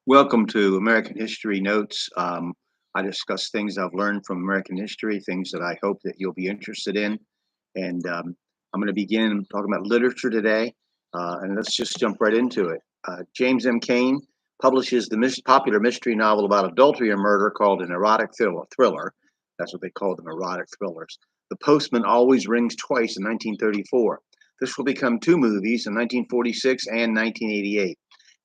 Welcome to American History Notes. I discuss things I've learned from American history, things that I hope that you'll be interested in. And I'm going to begin talking about literature today. And let's just jump right into it. James M. Cain publishes the popular mystery novel about adultery and murder called an erotic thriller. That's what they call them, erotic thrillers. The Postman Always Rings Twice in 1934. This will become two movies in 1946 and 1988.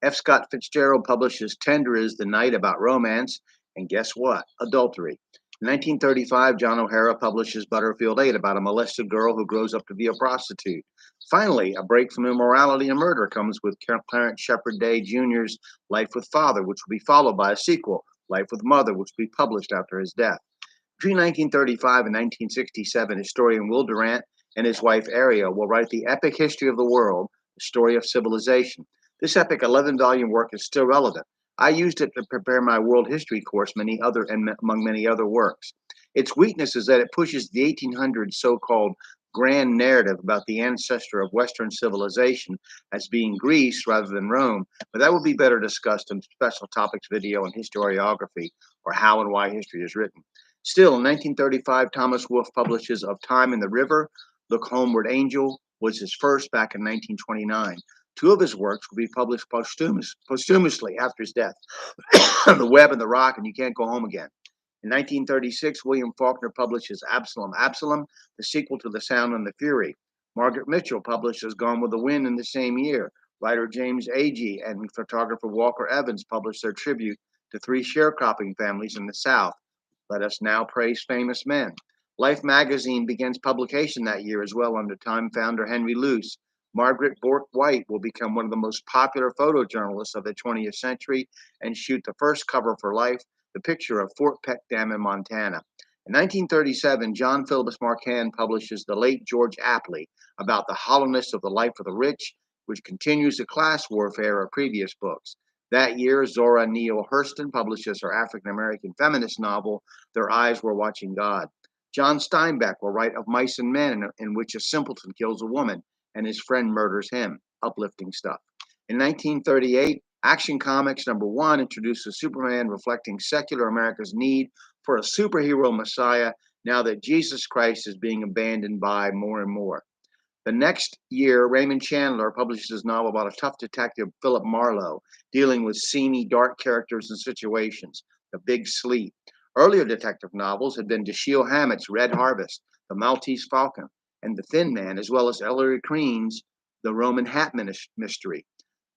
F. Scott Fitzgerald publishes Tender is the Night about romance, and guess what? Adultery. In 1935, John O'Hara publishes Butterfield 8 about a molested girl who grows up to be a prostitute. Finally, a break from immorality and murder comes with Clarence Shepard Day Jr.'s Life with Father, which will be followed by a sequel, Life with Mother, which will be published after his death. Between 1935 and 1967, historian Will Durant and his wife Ariel will write the epic history of the world, the story of civilization. This epic 11-volume work is still relevant. I used it to prepare my world history course, among many other works. Its weakness is that it pushes the 1800s so-called grand narrative about the ancestor of Western civilization as being Greece rather than Rome, but that will be better discussed in special topics video on historiography, or how and why history is written. Still, in 1935, Thomas Wolfe publishes Of Time in the River. Look Homeward, Angel was his first back in 1929. Two of his works will be published posthumously after his death, The Web and the Rock and You Can't Go Home Again. In 1936, William Faulkner publishes Absalom, Absalom, the sequel to The Sound and the Fury. Margaret Mitchell publishes Gone with the Wind in the same year. Writer James Agee and photographer Walker Evans published their tribute to three sharecropping families in the South. Let us now praise famous men. Life magazine begins publication that year as well under Time founder Henry Luce. Margaret Bork White will become one of the most popular photojournalists of the 20th century and shoot the first cover for Life, the picture of Fort Peck Dam in Montana. In 1937, John Phillips Marquand publishes The Late George Apley about the hollowness of the life of the rich, which continues the class warfare of previous books. That year, Zora Neale Hurston publishes her African-American feminist novel, Their Eyes Were Watching God. John Steinbeck will write Of Mice and Men, in which a simpleton kills a woman and his friend murders him. Uplifting stuff. In 1938, Action Comics #1 introduces Superman, reflecting secular America's need for a superhero messiah now that Jesus Christ is being abandoned by more and more. The next year, Raymond Chandler publishes his novel about a tough detective, Philip Marlowe, dealing with seamy, dark characters and situations, The Big Sleep. Earlier detective novels had been Dashiell Hammett's Red Harvest, The Maltese Falcon, and The Thin Man, as well as Ellery Queen's The Roman Hat Mystery.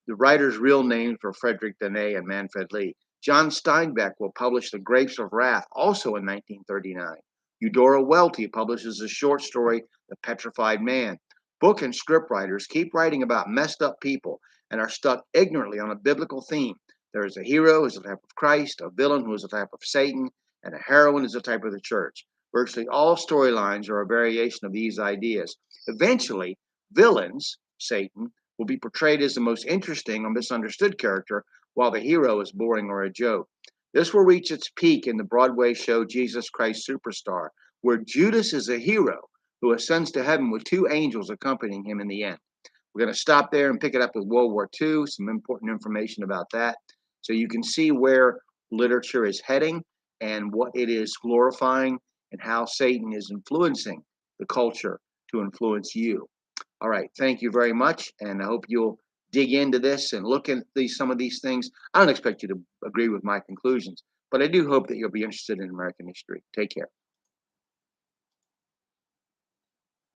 The writers' real names were Frederick Dene and Manfred Lee. John Steinbeck will publish The Grapes of Wrath, also in 1939. Eudora Welty publishes a short story, The Petrified Man. Book and script writers keep writing about messed up people and are stuck ignorantly on a biblical theme. There is a hero who is a type of Christ, a villain who is a type of Satan, and a heroine is a type of the church. Virtually all storylines are a variation of these ideas. Eventually, villains, Satan, will be portrayed as the most interesting or misunderstood character, while the hero is boring or a joke. This will reach its peak in the Broadway show Jesus Christ Superstar, where Judas is a hero who ascends to heaven with two angels accompanying him in the end. We're going to stop there and pick it up with World War II, some important information about that. So you can see where literature is heading and what it is glorifying and how Satan is influencing the culture to influence you. All right, thank you very much, and I hope you'll dig into this and look at some of these things. I don't expect you to agree with my conclusions, but I do hope that you'll be interested in American history. Take care.